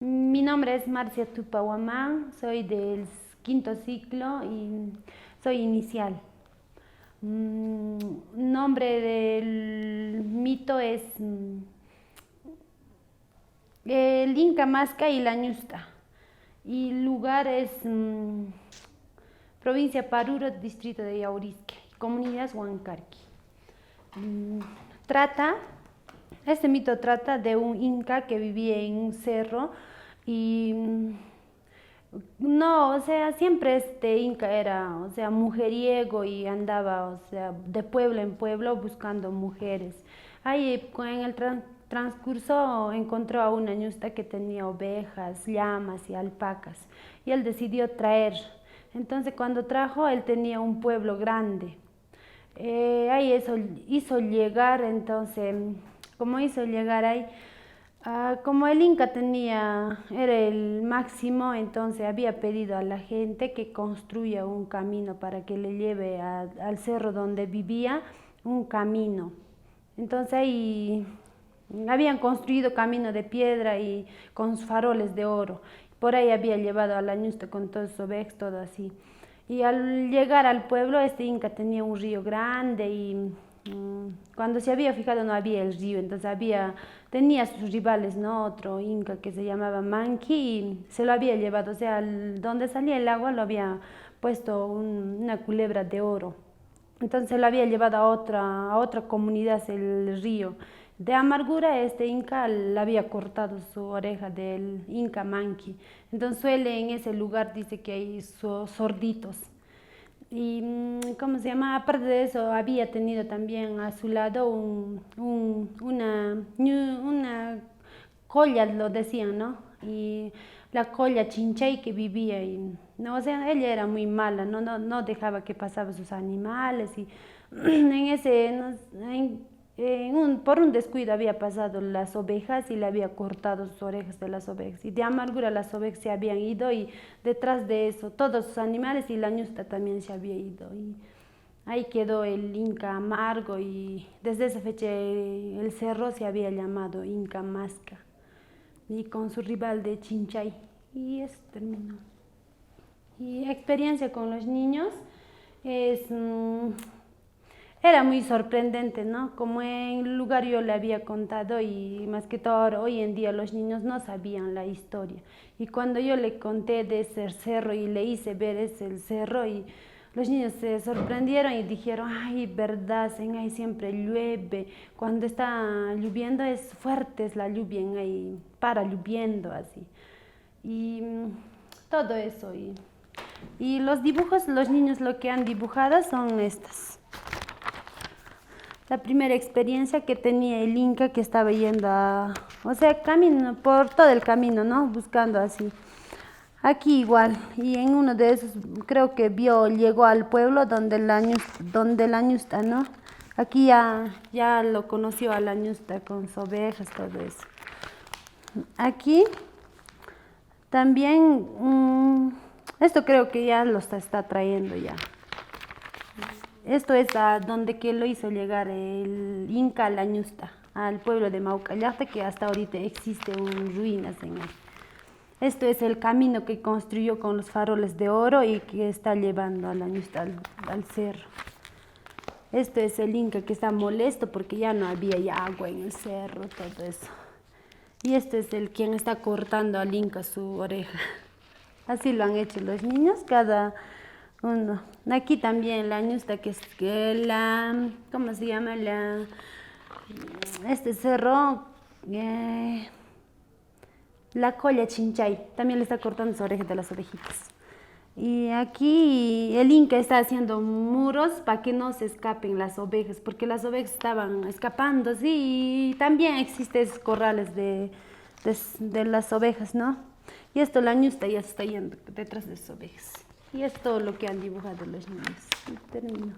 Mi nombre es Marcia Tupahuamán, soy del quinto ciclo y soy inicial. Nombre del mito es el Inca Masca y la Ñusta. Y lugar es provincia Paruro, distrito de Yaurisque, comunidad Huancarqui. Trata Este mito trata de un inca que vivía en un cerro y no, o sea, siempre este inca era, o sea, mujeriego y andaba, o sea, de pueblo en pueblo buscando mujeres. Ahí en el transcurso encontró a una ñusta que tenía ovejas, llamas y alpacas y él decidió traer. Entonces cuando trajo, él tenía un pueblo grande. Ahí eso hizo llegar, entonces, como hizo llegar ahí, como el Inca era el máximo, entonces había pedido a la gente que construya un camino para que le lleve al cerro donde vivía un camino. Entonces ahí habían construido camino de piedra y con faroles de oro. Por ahí había llevado a la ñusta con todos sus ovejas, todo así. Y al llegar al pueblo, este inca tenía un río grande y cuando se había fijado no había el río, entonces tenía sus rivales, ¿no? Otro inca que se llamaba Manqui y se lo había llevado, o sea, donde salía el agua lo había puesto una culebra de oro. Entonces lo había llevado a otra comunidad, el río. De amargura, este inca le había cortado su oreja del inca Manqui. Entonces en ese lugar, dice que hay sorditos. Y, ¿cómo se llama? Aparte de eso, había tenido también a su lado una colla, lo decían, ¿no? Y la colla Chinchay que vivía ahí, no, o sea, ella era muy mala, no dejaba que pasaban sus animales y en ese, por un descuido había pasado las ovejas y le había cortado sus orejas de las ovejas y de amargura las ovejas se habían ido y detrás de eso todos sus animales y la ñusta también se había ido y ahí quedó el Inca amargo y desde esa fecha el cerro se había llamado Inca Masca y con su rival de Chinchay y eso terminó. Y experiencia con los niños es era muy sorprendente, ¿no? Como en el lugar yo le había contado y más que todo hoy en día los niños no sabían la historia. Y cuando yo le conté de ese cerro y le hice ver ese cerro y los niños se sorprendieron y dijeron, ay, verdad, en ahí siempre llueve. Cuando está lloviendo es fuerte, es la lluvia en ahí, para lloviendo así. Y todo eso. Y los dibujos, los niños lo que han dibujado son estas. La primera experiencia que tenía el Inca que estaba yendo o sea, camino por todo el camino, ¿no? Buscando así. Aquí igual, y en uno de esos creo que llegó al pueblo donde la ñusta, ¿no? Aquí ya lo conoció a la ñusta con sus ovejas, todo eso. Aquí también, esto creo que ya lo está trayendo ya. Esto es donde que lo hizo llegar el Inca la ñusta, al pueblo de Maucallarte, que hasta ahorita existe ruinas en él. Esto es el camino que construyó con los faroles de oro y que está llevando a la ñusta al cerro. Esto es el Inca que está molesto porque ya no había ya agua en el cerro, todo eso. Y este es quien está cortando al Inca su oreja. Así lo han hecho los niños, cada uno. Aquí también la ñusta que es ¿cómo se llama? Este cerro, la colla Chinchay, también le está cortando las orejas de las ovejitas. Y aquí el Inca está haciendo muros para que no se escapen las ovejas, porque las ovejas estaban escapando, sí, y también existen corrales de las ovejas, ¿no? Y esto la ñusta ya se está yendo detrás de las ovejas. Y es todo lo que han dibujado los niños. Y termino.